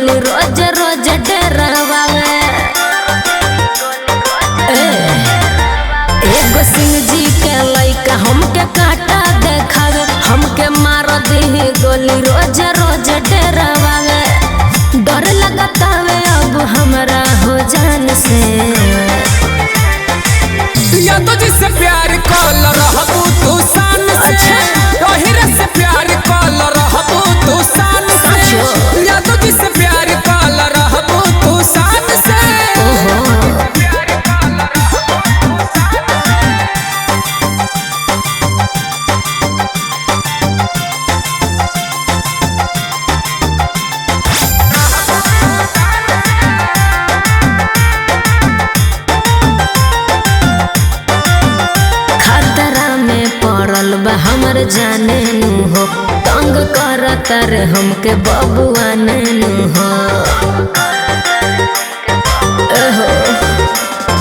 गोली रोज रोज डरावे। एगो सिंह जी के लइका हमके काटा देखावे, हमके मार दी गोली रोज रोज डरावे। डर लगतावे अब हमरा हो जान से। या तो जिससे प्यार कॉल रहबू तू शान से, ओहिरे से प्यार कॉल रहबू तू शान से। या तो जिससे प्यार कॉल रहबू तू शान से। हमर जाने नु हो तंग करत रे हमके बबुआ नैनु हो।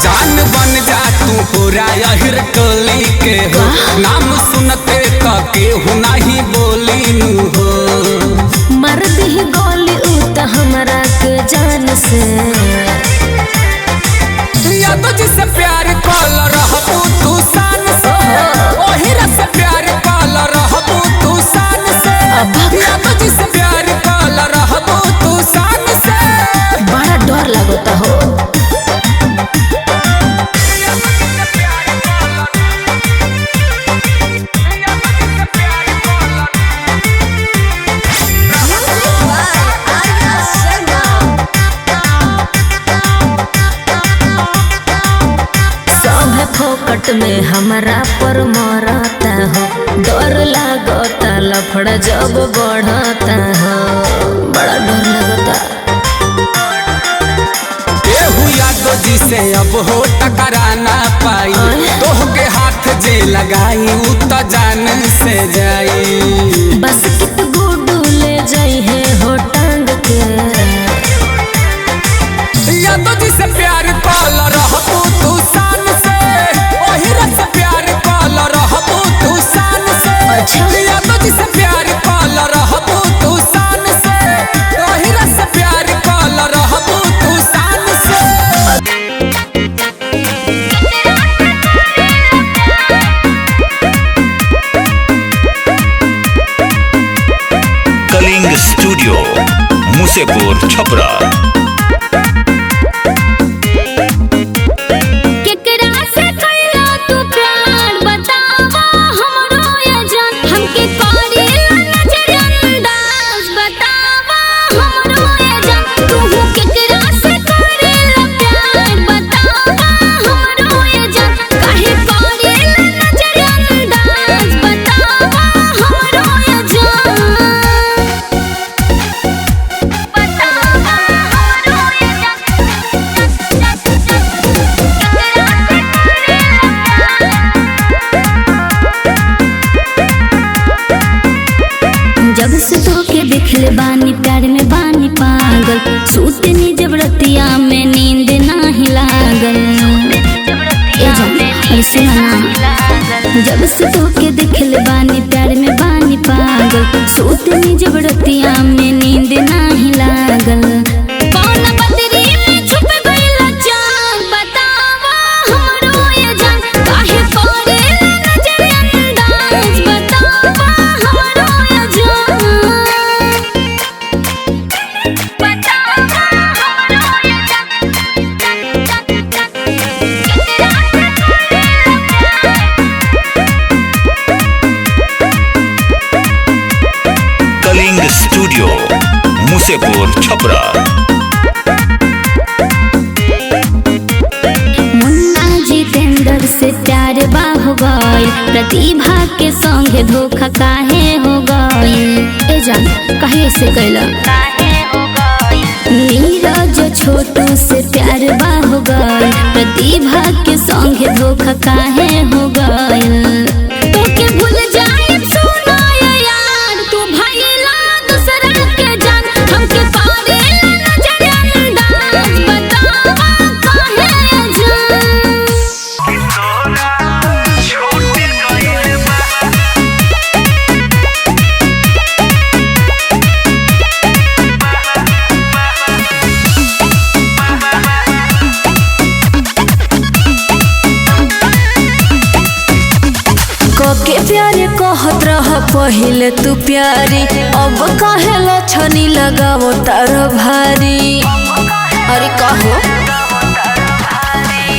जान बन जा तू पूरा यहिर टोली के हो, नाम सुनते का केहू नहीं बोली नु हो। मर दी गोली उ त हमरा के जान से। या तो जिससे प्यार कॉल रहबू तू शान से, ओहिरा से प्यार कॉल रहबू तू शान से। या तो जिससे प्यार कॉल रहबू तू शान से। बड़ा डर लगता हो। फोकट में हमरा पर मरता हो, डर लगता लफड़ा जब बढ़ता हो। बड़ा डर लगता। केहू यादो जिसे अब हो टकरा ना पाई, तोह के हाथ जे लगाई उ त जान से जाई। बस कित गुडू ले जाई है हो टांग के। यादो जिसे प्यार कॉल रहबू तू शान से, ओहिरा से प्यार कॉल रहबू तू शान से। यादो जिसे प्यार कॉल रहबू तू शान से, ओहिरा से प्यार कॉल रहबू तू शान से। कलिंग स्टूडियो मुसेपुर छपरा। जब से तोके देखले बानी प्यार में बानी पागल, सूतनी जब रतिया में नींद नाही लागल। ए जान अरे सुना ना, जब से तोके देखले बानी प्यार में बानी पागल, सूतनी जब रतिया में नींद नाही लागल। कौन बदरी में छुप गइल जान, बतावा हमरो ये जान। काहे करेला नजर अंदाज, बतावा हमरो ये जान। कलिंग स्टूडियो मुसेपुर छपरा। मुन्ना जितेंद्र से प्यार हो गइल, प्रतिभा के संगे धोखा काहे हो गइल। ए जान काहे से कैला। नीरज छोटू से प्यार हो गइल, प्रतिभा के संगे धोखा काहे हो गइल। तोके भूल जाए सुना यार, तू भइला दूसरा के जान। हमके करेला नजर अंदाज, बतावा काहे जान। पहिले तू प्यारी, अब काहेला छनी लगावो तार भारी। अरे कहो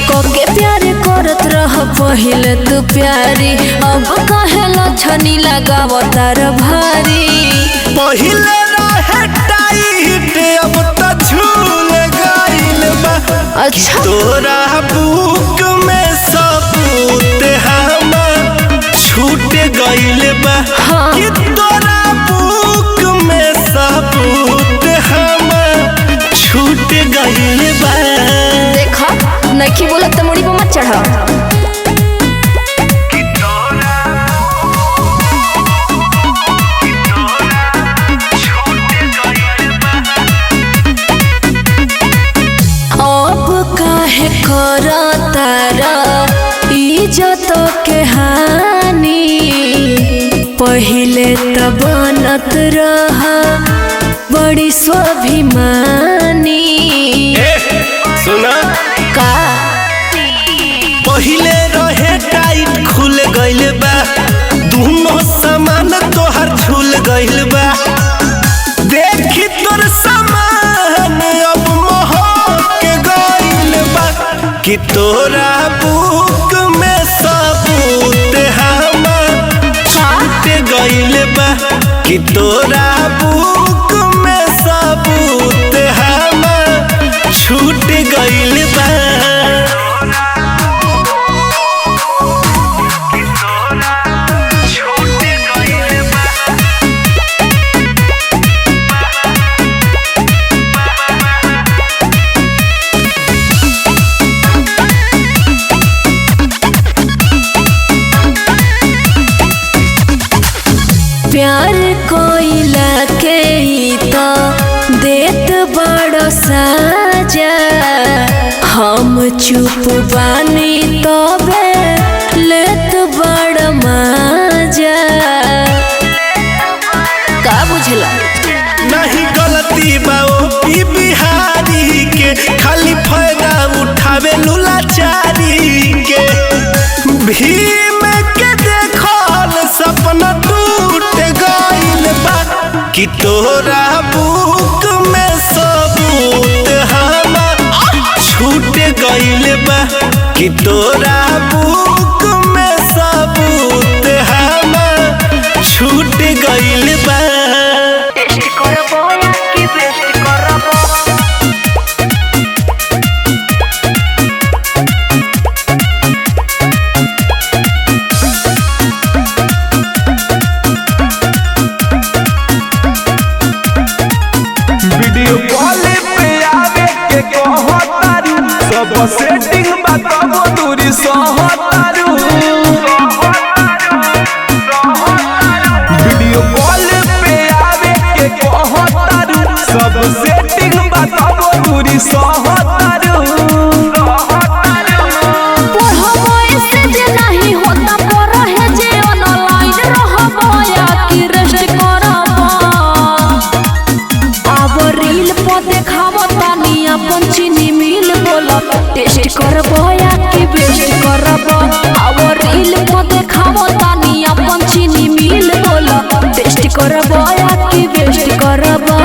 कोके प्यार करत रह पहिले तू प्यारी, अब काहेला छनी लगावो तार भारी। पहिले रहे टाइट अब तो झूल गइल बा। अच्छा तोरा बुक में सबूत हमर छूट गइल बा। हाँ। कि तोरा बुक में सबूत हमर छूट गइल बा। देखा नइखी बोलत त मुड़ी पे मत चढ़ा। अब काहे करतारा इज्जत के हानि, पहिले त बनत रहा बड़ी स्वाभिमानी। सुना का पहिले रहे टाइट खुल गइल बा, दोनों सामान तोहर झूल गइल बा। देखी तोर सामान अब महक गइल बा। कि तोरा बुक में सबूत हमर छूट गइल बा। कि तोरा बुक में सबूत हमर छूट गइल बा। प्यार कोइला के ही तो देत बड़ साजा, हम चुप बानी तबे लेत बड़ माजा। का बुझला नहीं गलती बा ओपी बिहारी के, खाली फायदा उठावे लुलाचारी के। भीम के देखल सपना टूट गइल बा। कि तोरा बुक में सबूत हमर छूट गइल बा। कि तोरा बुक में सबूत हमर छूट गइल बा। वीडियो कॉल पे आवे के कहतारू, सब सेटिंग बताबो दूरी सहतारू। वीडियो कॉल पे आवे के कहतारू, सब सेटिंग बताबो दूरी सहतारू। पढ़बो ऐसे जे नहीं होता पढ़े जे ऑनलाइन रहबो या कि रेस्ट करबो। अब रील पर देखावो तानी अपन चीनी मिल बोला, टेस्ट करबो या कि वेस्ट करबो। अब रील पर देखावो तानी अपन चीनी मिल बोला, टेस्ट करबो या कि वेस्ट करबो।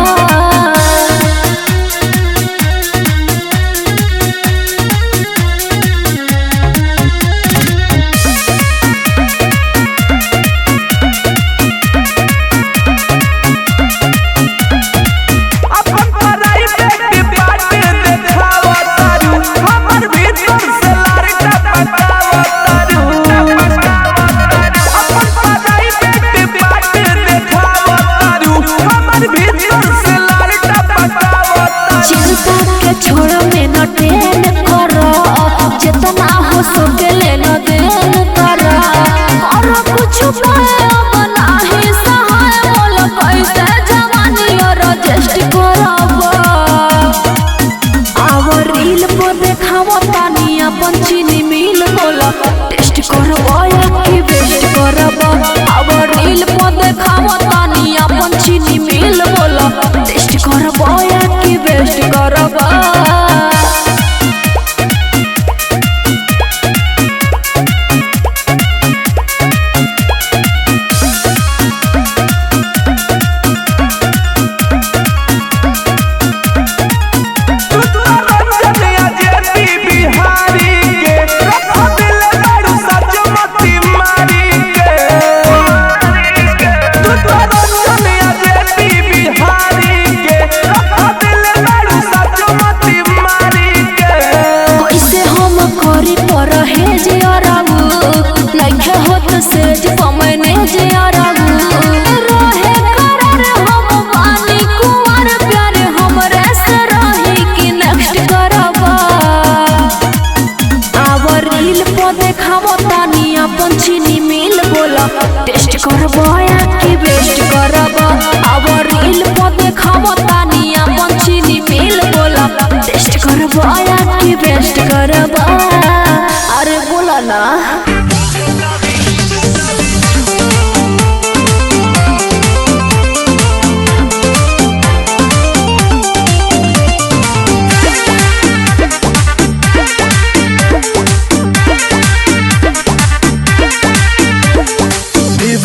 अपन पढ़ाई पे बाटे देखावतारू, हमर भीतर से लारटा पटावतारू। अपन पढ़ाई पे बाटे देखावतारू, हमर भीतर से लारटा पटावतारू। चिंता के छोड़ा मेंटेन करो, जितना हो सके लेना देन करो। और कुछ पाए अब नाही सहाय बोल, कैसे जवानी और रेस्ट करबो। अब रील पर देखावो तानी अपन चीनी मिल बोला, टेस्ट करबो या कि वेस्ट करबो। अब रील पर देखावो तानी अपन चीनी मिल बोला, टेस्ट करबो या कि वेस्ट करबो। दहेज अरबू लइखे होत सेज पमने जे अरबू रहे करार हम बानी कुंवर प्यार हमरे से रही कि नेक्स्ट करबा आवर रील पे देखावो तानी अपन चीनी मिल बोला टेस्ट करबा या कि बेस्ट करबा आवर रील पे देखावो तानी अपन चीनी मिल बोला टेस्ट करबा या कि बेस्ट करबा अरे बोला ना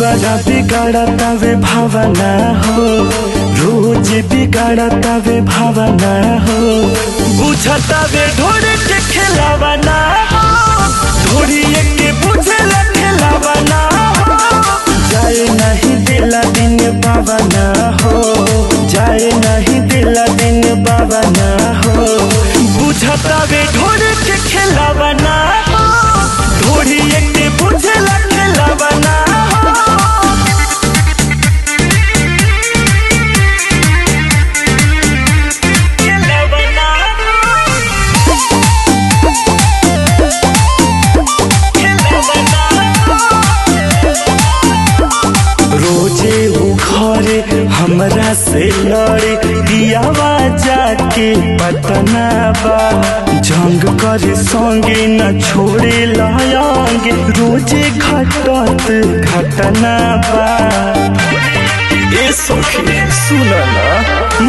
बड़ा बिगाड़ता वे भावना हो रोज बिगाड़ता वे भावना हो बुझता वे ढोरे के खिलावना हो ढोरी के बुझला खिलावना हो जाए नहीं दिला दिन पावना हो जाए नहीं दिला दिन पावना हो बुझता वे ढोरे के खिलावना हो ढोरी के बुझला खिलावना हमरा से लड़े दियावा जाके पतना बा जंग करे संगे न छोड़े लायांगे रोजे घटत घटना बा ए सखी सुना ना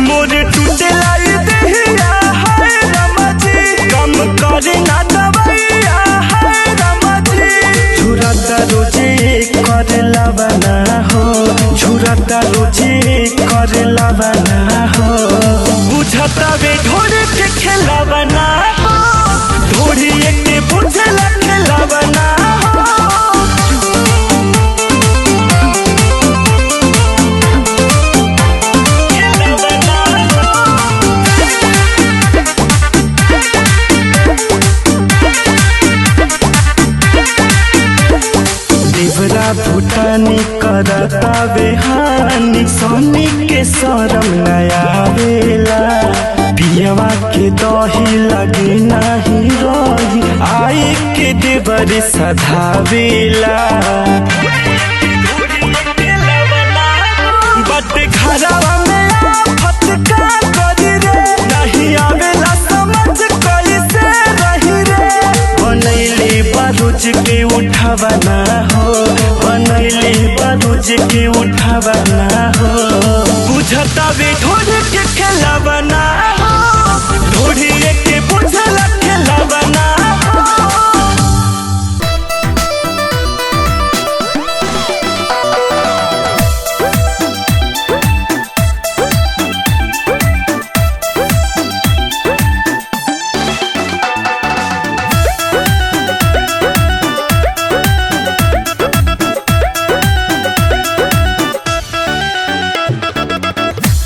मोरे टूटे लाई देहिया हाय रमजी कम करे ना दवाइया हाय रमजी झुरता रोजे करे लावना हो झुरता रोजे करे लावना हो बुझता वे ढोरे के खिलावना हो ढोरी के बुझला खिलावना हो देवरा भूटानी करता बेहानी सोनी के शरम नया बेला पियवा के दही लगे नहीं रही आई के देवर सधावेला बट घरवा में आफत का करी रे नहीं आवेला समझ कैसे रही रे बनैले बारूज के उठावना हो बनैले बारूज के उठावना हो बुझता वे ढोरे के खिलावना हो ढोरी के बुझला खिलावना हो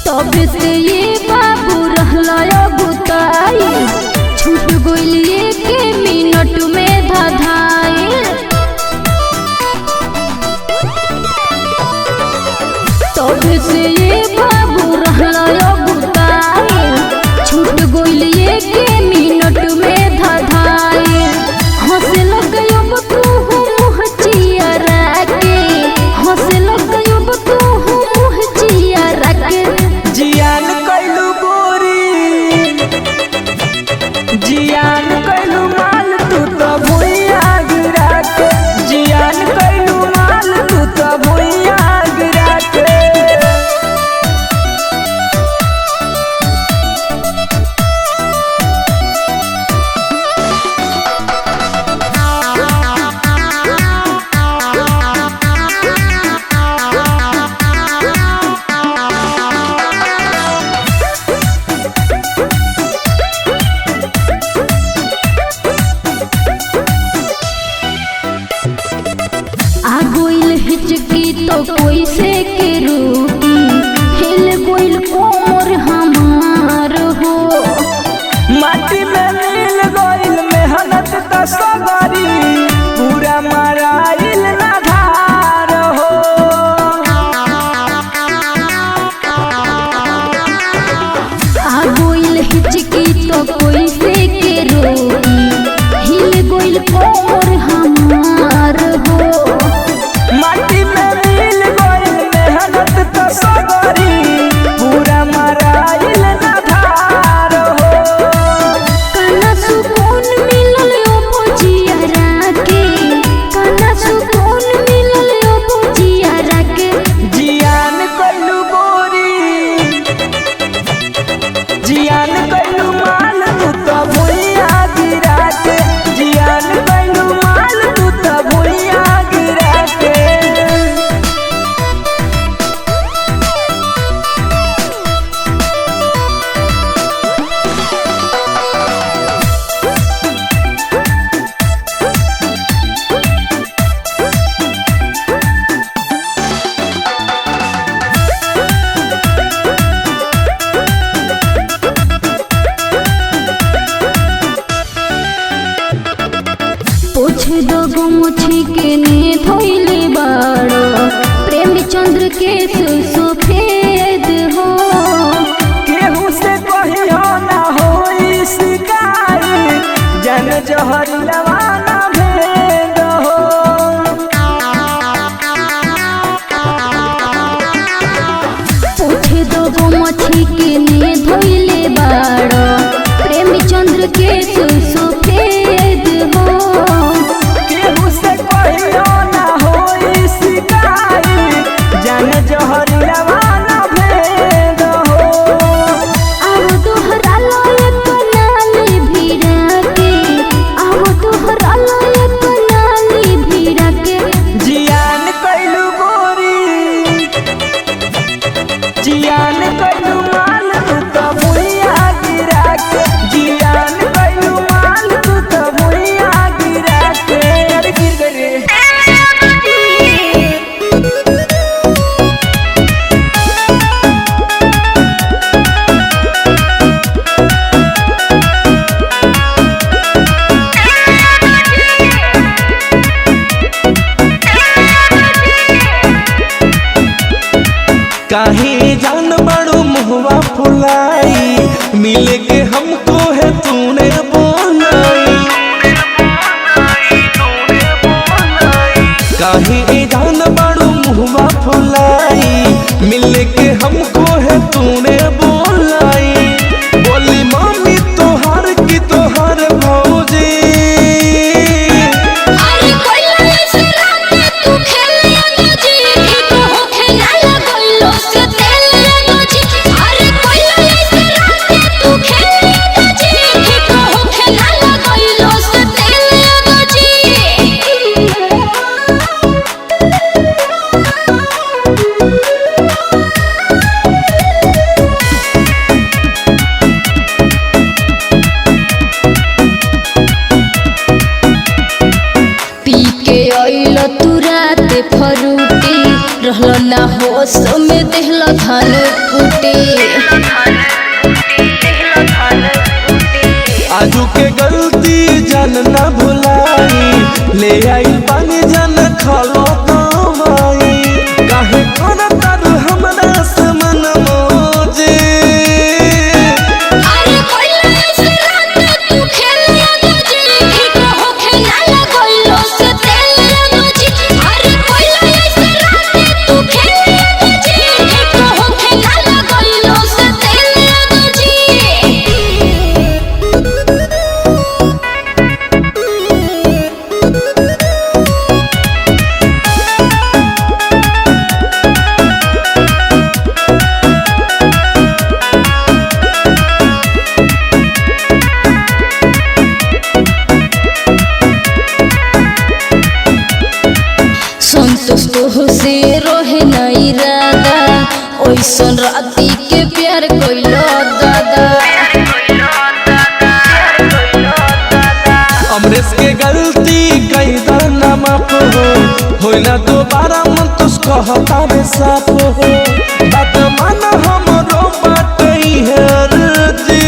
तब से ये बाबू रहला बुताई छूट गइल के मिनट में धधाई तब से ये बाबू रहला बुताई छूट गइल के मिनट में धधाई हंसे लगयो तू मुँह चियरा के हंसे लगयो तू मुँह चियरा के जियान कैलू गोरी जियान कैलू माल तू तो भुइया गिरा के जियान कैलू माल तू तो भुइया गिरा के तो कोई से के रूकी हिल गोइल कोमर हमार हो माटी में मिल गइल मेहनत का सगरी गइल कोर हमार हो। माटी में मिल गइल मेहनत तो सगरी पूरा मराइल ना धार हो। कना सुकून मिलल ओ पोजियारा के, कना सुकून मिलल ओ पोजियारा के। जियान कइलू गोरी, जियान कइलू माल तू तो भुइया गिरा के, जियान कइलू माल तू तो भुइया गिरा के। पूछ दो गुमुछी के ने धोइले बाड़ो, प्रेम चंद्र के सुसफेद हो। केहू से कहियो ना होई शिकायत, जन जहर लवाना भेद हो। पूछ दो गुमुछी के ने धोइले बाड़ो, प्रेम चंद्र के सुसफेद हो। केहू से कहियो ना होई शिकायत, जन जहर लवाना भेद हो। अब तोहरा लायक नाली भिड़ा के, अब तोहरा लायक नाली भिड़ा के। जियान कइलू गोरी, जियान कइलू माल तू तो भुइया गिरा के, जियान कइलू माल तू तो भुइया गिरा के। अरे गिर गई रे। काहे जान बड़ो मुहवा फुलाई, मिले के हमको है तूने बोलाई। काहे जान बड़ो मुहवा फुलाई, मिले के हमको है तूने बोलाई। बोली मम्मी तोहार की तोहार भौजी। अरे कोइला ऐसे रात तू खेलिया नजी, ठीक हो खेला लगलो से तेलिया नजी। अरे कोइला ऐसे रात तू खेलिया नजी, ठीक हो खेला लगलो से तेलिया नजी। पी के आइल तू रात फरूटी, रहल ना होश में देहल धन कुटे। आजू के गलती जन न भुलाई, ले आई पानी जन खलो कमाई। काहे कर तर हमरा से मन मोजे। अरे कोइला ऐसे रात तू खेलिया नजी, ठीक हो खेला लगलो से तेलिया नजी। अरे कोइला ऐसे रात तू खेलिया नजी, ठीक हो खेला लगलो से तेलिया नजी। संतोष तो से रहे ना इरादा, ओइसन राती के प्यार कइलो दादा। अमरेश के गलती कई दाना माफ हो, होई ना दोबारा मन तुस कहता रे साफ हो। बात मान हमरो बात ही है जी।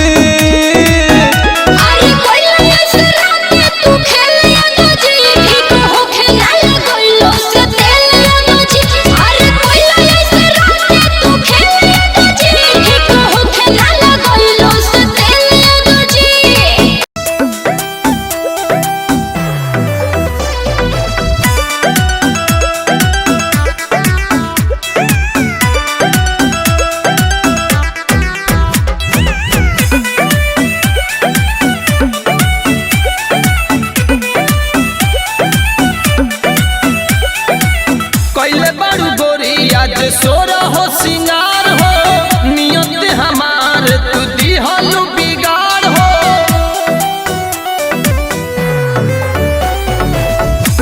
अरे कोइला ऐसे रात तू खेलिया नजी, ठीक हो खेला लगलो से तेलिया नजी। अरे कोइला ऐसे रात तू खेलिया नजी, ठीक हो खेला लगलो से तेलिया नजी। सोरा हो सिंगार हो नियत हमार तू दिहलु बिगाड़ हो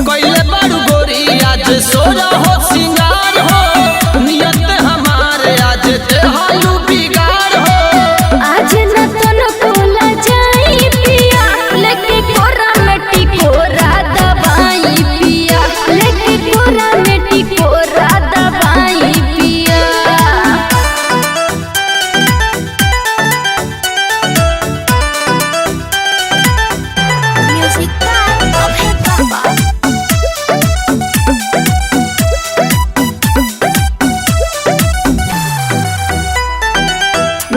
कैले बारू गोरी आज सोरा हो सिंगार हो नियत हमार आज दिहलु बिगाड़ हो आज न तन कोला जाई पिया लेके कोरा मिट्टी कोरा दबाई पिया लेके कोरा मिट्टी कोरा दबाई पिया म्यूजिक का अभय बाबा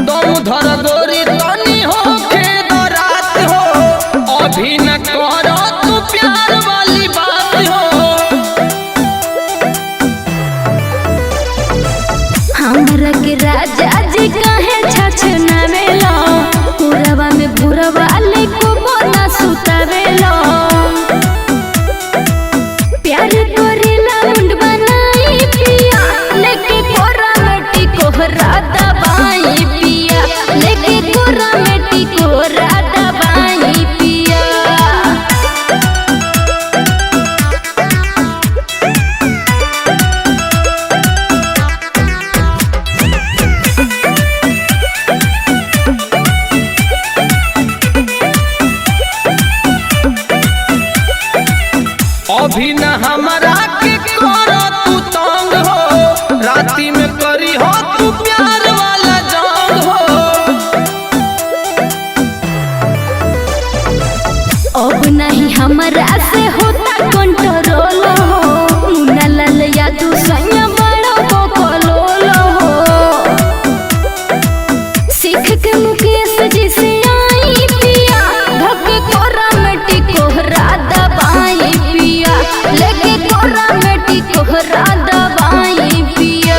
दम धर गोरी तनी हो खेद रात हो अभी न कर तू प्यार वाली बात हो हमरा के राजा जी काहे छछना मेलो पुरवा में भुरवा ले को बोला सुतावेलो प्यार करेला मुंड बनाई पिया लेके कोरा मिट्टी कोहरा दबाई पिया लेके कोरा मिट्टी कोहरा दबाई पिया अभी न हमरा के कर तू तंग हो राती में करी हो तू प्यार वाला जंग हो अब नहीं हमरा से होता कंट्रोल हो मुन्ना लाल यादव सैया बड़ा बकलोल हो सीख के मुकेश जी से आई पिया धके कोरा मिट्टी कोहरा दबाई पिया लेके कोरा मिट्टी कोहरा दबाई पिया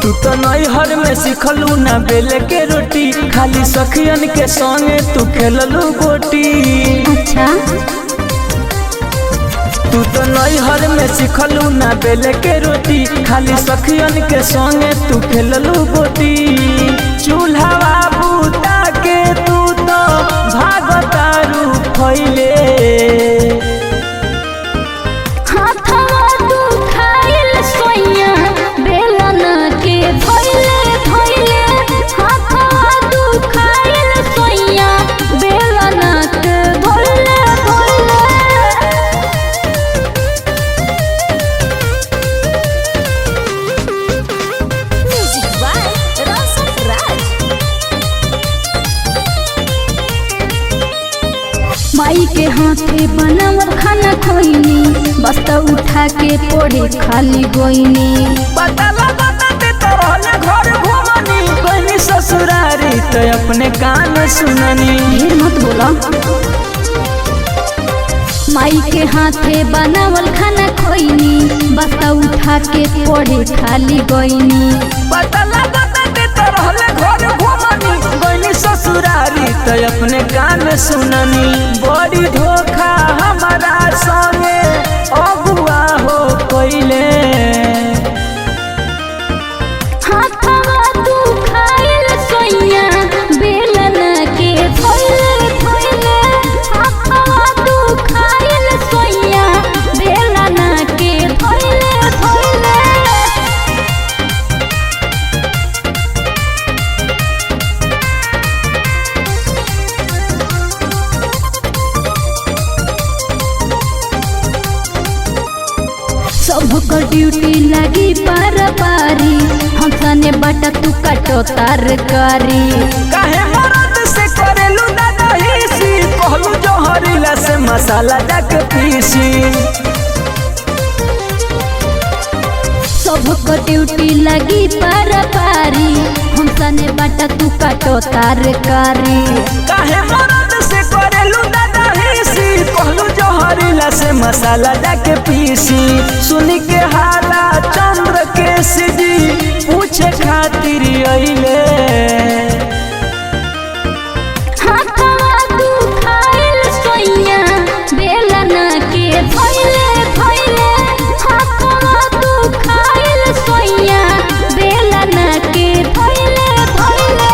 तू तो नैहर में सिखलू ना बेले के रोटी खाली सखियन के संगे तू खेललू गोटी अच्छा तू तो नैहर में सिखलू ना बेले के रोटी खाली सखियन के संगे तू खेललू गोटी चूल्हा बूता के तू तो भागतारू फैले हाथवा तू खाइल सोइया बेलन के धोइले धोइले हाथवा तू खाइल सोइया बेलन के धोइले धोइले म्यूजिक बाय रौशन राज माई के हाथे बनावल खाना खोइनी बस्ता उठा के पोड़े खाली गोइनी पता लगाते तो रहले घर घूमनी बनी ससुरारी तो अपने कान सुननी ढेर मत बोला माई के हाथे बनावल खाना खोइनी बस्ता उठा के पोड़े खाली गोइनी पता लगाते तो रहले घर घूमनी बनी ससुरारी तो अपने कान सुननी बड़ी धोखा हमारा संगे अगुआ हो कोइले हाथवा तू खाइल सोइया बेलन के धोइले धोइले हाथवा तू खाइल सोइया बेलन के धोइले धोइले सबको ड्यूटी लगी पार पारी हमसने बाटा तू काटो तरकारी काहे मरद से करेलू दादा हिसी कहलू जो हरीला से मसाला जाके पीसी सबको ड्यूटी लगी पार पारी हमसने बाटा तू काटो तरकारी काहे मरद से करेलू दादा हिसी कहलू जो हरीला से मसाला जाके पीसी। सुनी के हाला चंद्र के सीधी पूछे खातिर अइले। हाथवा दुखाइल सोइया बेलना के भइले भइले। हाथवा दुखाइल सोइया बेलना के भइले भइले।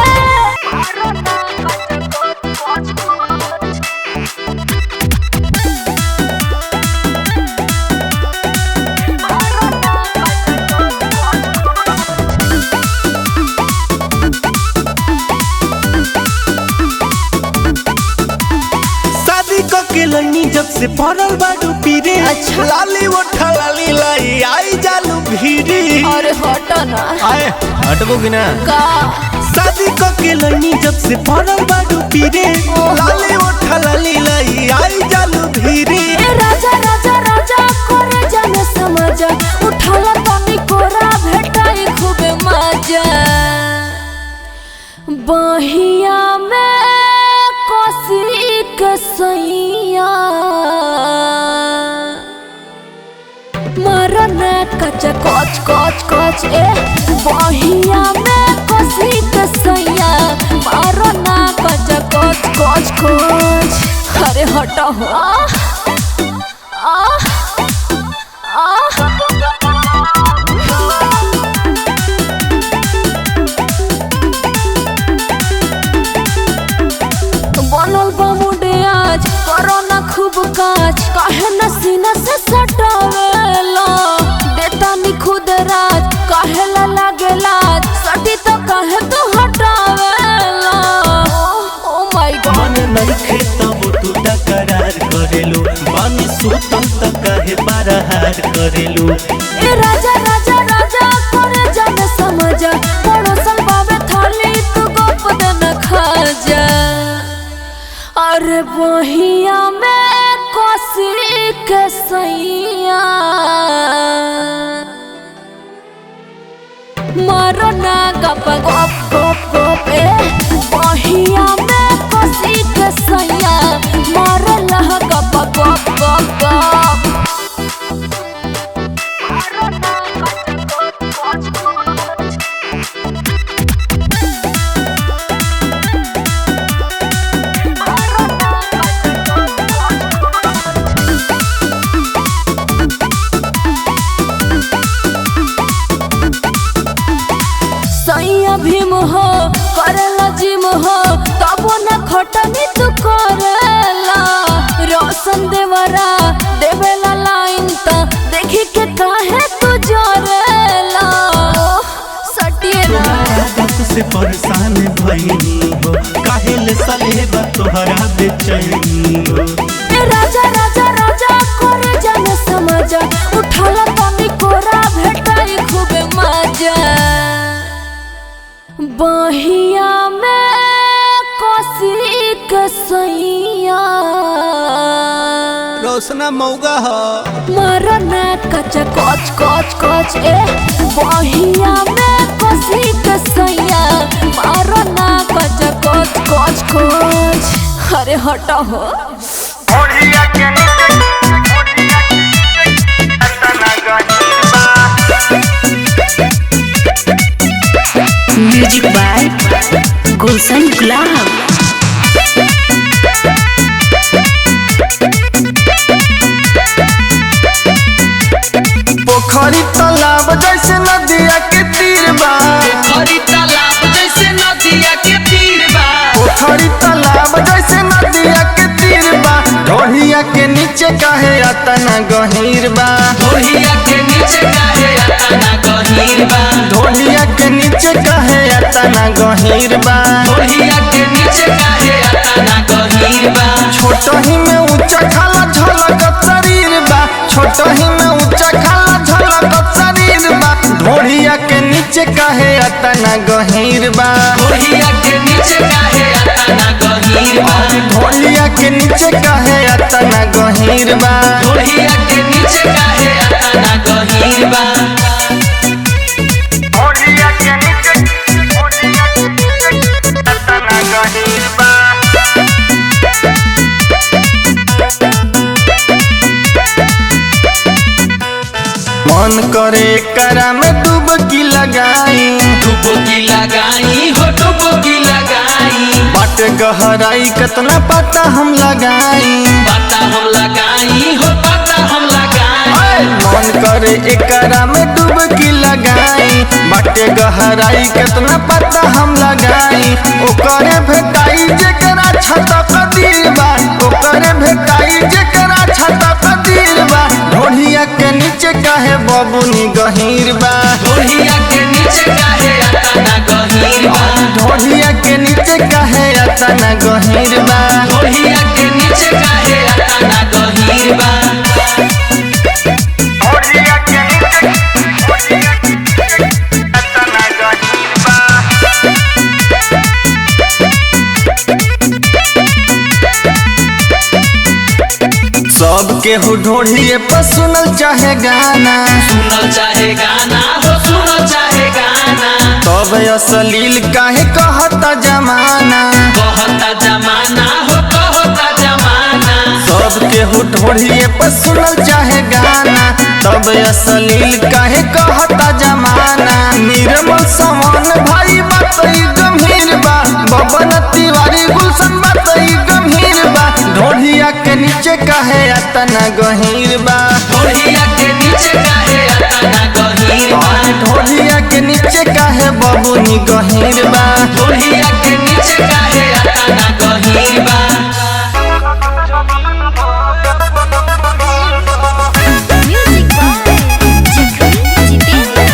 लनी जब से पड़ल बाडू पीरे। अच्छा लाली उठा लाली लाई आई जालू भीरी। अरे हटो ना। आए हटबो कि ना का शादी को के लनी जब से पड़ल बाडू पीरे। लाली उठा लाली लाई आई जालू भीरी। ए राजा राजा राजा करे जाने समझ उठाला तनी कोरा भेटाई खूबे मजा। बहिया में कोसी कसैया मरना कच कच कच कच। ए बहिया में कोसी कसैया मरना कच कच कच कच। अरे हटो हो बनल बामुडे आज करो ना खूब काज। काहे न सीना से सटावेला देता नी खुद राज। काहे ला लागेला सटी तो काहे तो हटावेला। ओ माय गॉड मन नइखे तब तू तकरार करेलू। बानी सुतल त काहे बारहार करेलू। ए राजा राजा राजा करे जाने समझ पड़ोसन बाबे थाली तू गप दे न खा जा। अरे बहिया में कोसी के सैया मरना गप गप गप गप। ए बहिया में कोसी के सैया मरना गप गप गप गप। भीम हो करेला जिम हो तबो न खटनी तू करेला। रोशन देवरा देवेला लाइन त देखी के काहे तू जरेला। सटिए ना आदत से परेशान भइनी हो काहे ले सलेबा तोहरा बेचैनी हो। ए राजा राजा राजा करे जाने समझ उठाला तनी कोरा भेटाई खूबे मजा। बहिया में कोसी कसैया रोशना मौगा हो मरना कच कच कच कच। ए बहिया में कोसी कसैया मरना कच कच कच कच। अरे हटो हो म्यूजिक बाय गुलशन गुलाब। पोखरी तालाब जैसे नदिया के तीर बा। पोखरी तालाब जैसे नदिया के तीर बा। पोखरी तालाब जैसे नदिया के तीर बा। ढोलिया के नीचे काहे अतना गहीर बा। ढोलिया के नीचे काहे अतना गहीर बा। ढोलिया के नीचे काहे अतना गहीर बा। ढोलिया के नीचे काहे अतना गहीर बा। छोट ही में ऊंचा खाला झलक शरीर बा। छोट ही में ऊंचा खाला झलक शरीर बा। ढोलिया के नीचे काहे अतना गहीर बा। ढोलिया के नीचे काहे अतना गहीर बा। ढोलिया के नीचे काहे अतना गहीर बा। ढोलिया के नीचे काहे अतना गहीर बा। ढोलिया के नीचे अतना गहीर बा। मन करे करा में डुबकी लगाई, डुबकी लगाई हो डुबकी लगाई, बाट गहराई कितना पता हम लगाई, पता हम लगाई हो पता हम लगाई, मन करे एकरा में डुबकी लगाई, बाटे गहराई कितना पता हम लगाई, ओकरे भेटाई जेकरा छत कदीर बा, ओकरे भेटाई जेकरा छत कदीर बा, ढोढ़िया के नीचे काहे बबुनी गहीर बा, ढोढ़िया के नीचे काहे अतना गहीर बा, ढोढ़िया के नीचे काहे अतना गहीर बा, ढोढ़िया के नीचे काहे अतना गहीर बा। सब केहू ढोढ़िए पर सुनल चाहे गाना, सुनल चाहे गाना हो सुनल चाहे गाना, तब अश्लील काहे कहता जमाना, कहता जमाना हो कहता जमाना, सब केहू ढोढ़िए पर सुनल चाहे गाना, तब अश्लील काहे कहता जमाना, निर्मल समान भाई बात ई गंभीर बा, बबन तिवारी गुलशन बात ई गंभीर बा, ढोढ़िया के नीचे काहे अतना गहीर बा, ढोढ़िया के नीचे काहे अतना गहीर बा, ढोढ़िया के नीचे काहे बबुनी गहीर बा, ढोढ़िया के नीचे काहे अतना गहीर बा। Music by Jitendra.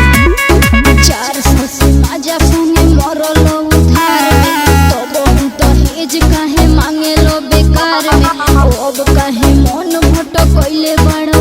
चार ससुर माजा संगे मरल उधार में, तब हम दहेज काहे मांगे लो बेकार में, अब काहे मन भटकैले बड़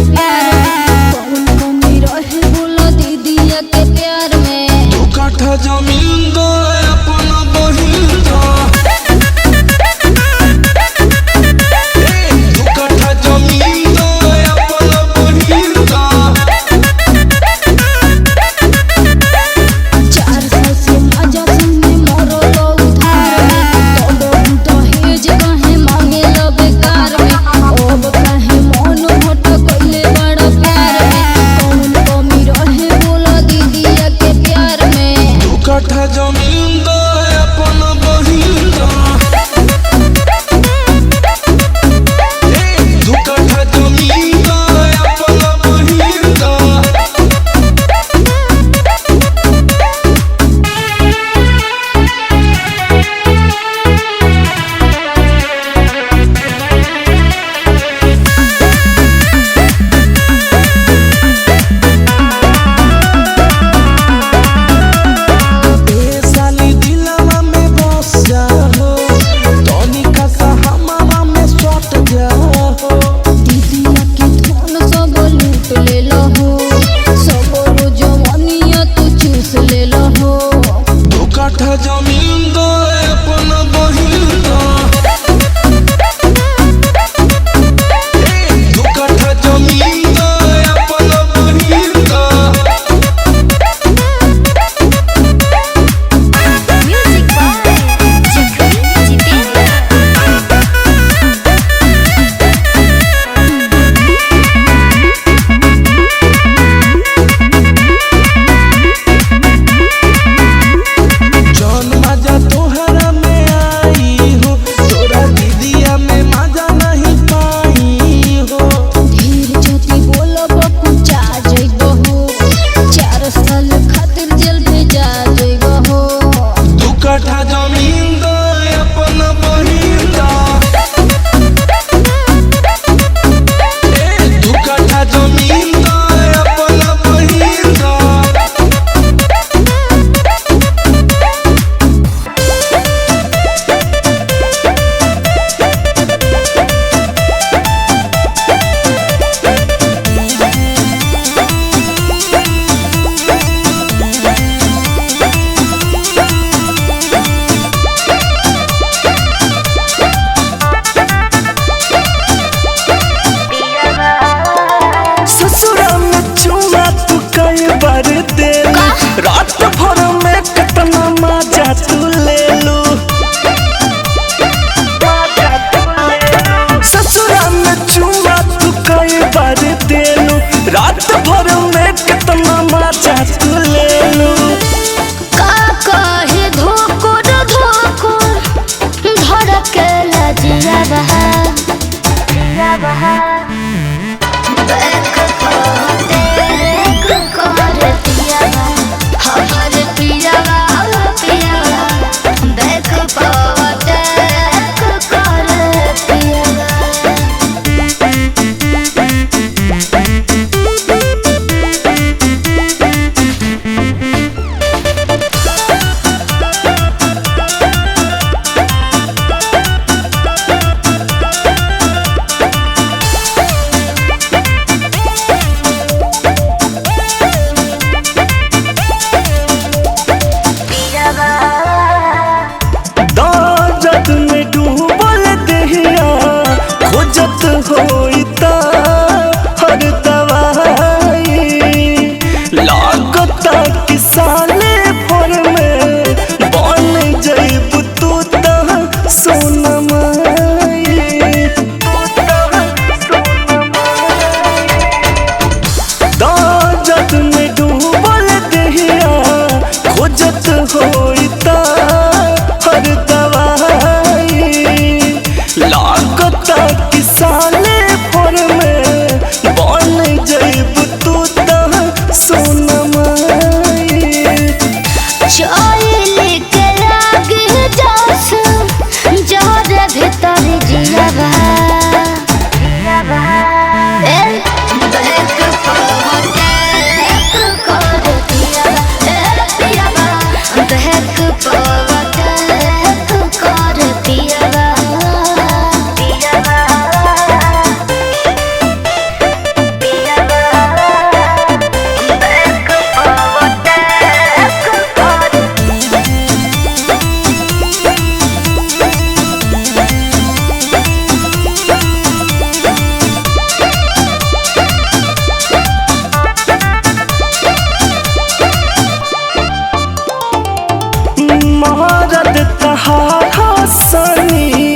तहार हसनी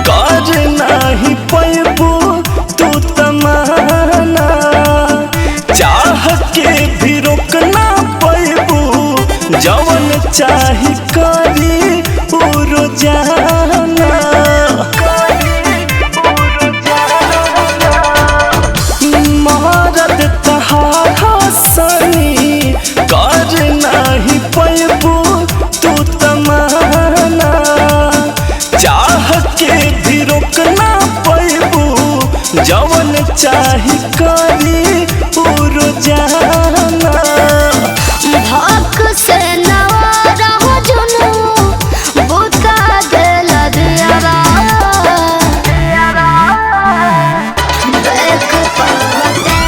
कर नाही पैबू तू तमाना चाह के भी रोक ना पैबू जवन चाही करी उ रोजाना मरद तहार हसनी कर नाही पैबू तू तमाना चाह के भी रोक ना पैबू जवन चाही करी उ रोजाना भक से नवारा हो जुनू बुता दिल दियारा देख पवते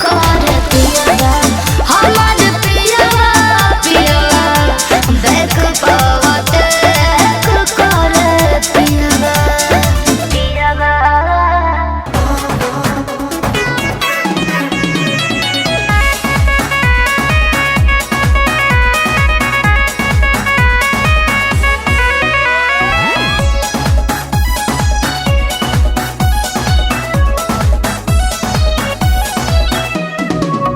कर दियारा हमार पियावा पियावा देख पवते कर पियावा पियावा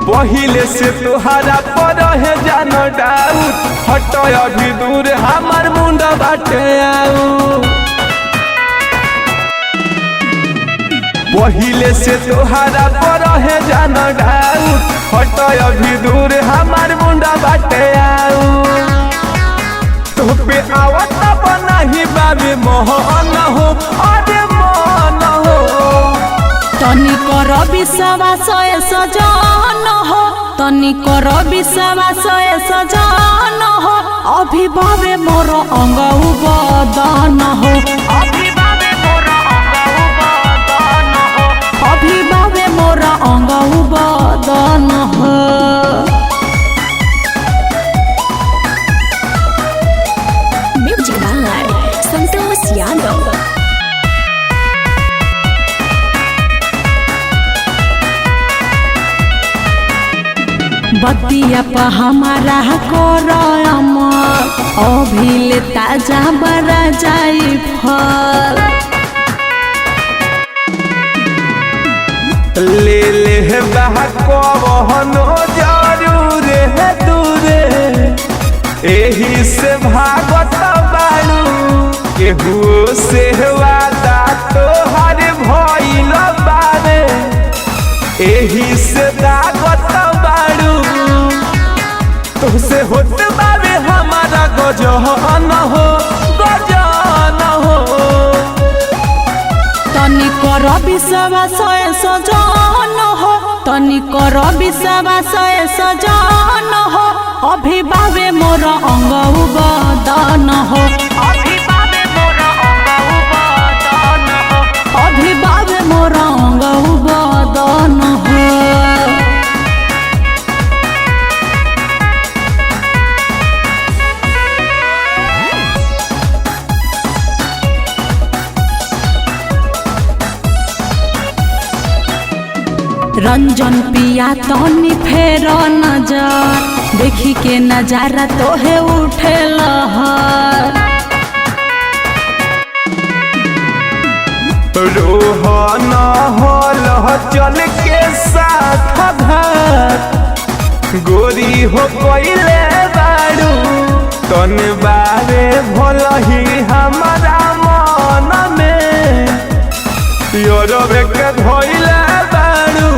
पहिले से तुहारा पर है जान डाउट हट अभी दूर हमार मुंडा बाटे आऊ पहिले से तुहारा पर है जान डाउट हट अभी दूर हमार मुंडा बाटे आऊ तो पे आवत बनाही बाबे मोहन हो अरे मन हो तनी कर विश्वास सजन हो तनी कर विश्वास सजन हो अभिभावे मोर अंग बदन हो अभिभावे मोर अंग बदन हो म्यूजिक बाय संतोष यादव बतिया पर हमारा कर अमर अभिले ताजा बरा जाई फल ले ले बहनो जरूर है दूरे एही से भागत बारू केहू से वादा तोहर भइल बारे एही से दागत बारू तुझसे होत बाबे हमारा गजन हो तनी कर विश्वास सजन हो तनी कर विश्वास सजन हो अभिभावे मोर अंग बदन हो अभिभावे मोर अंग बदन हो रंजन पिया तनी फेर नजर देखी के नजारा तोहे उठे लहर रोहन होल चल के साथ घर गोरी हो कोइले बारू तन बारे भल ही हमारा मन में योरबे के धोइले बारू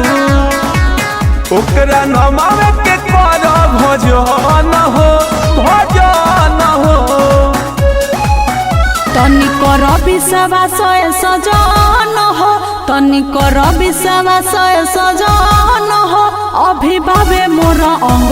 ओकरा नमावे के कर भजन हो तनी कर विश्वास सजन हो तनी कर विश्वास सजन हो अभिभावे मोर अंग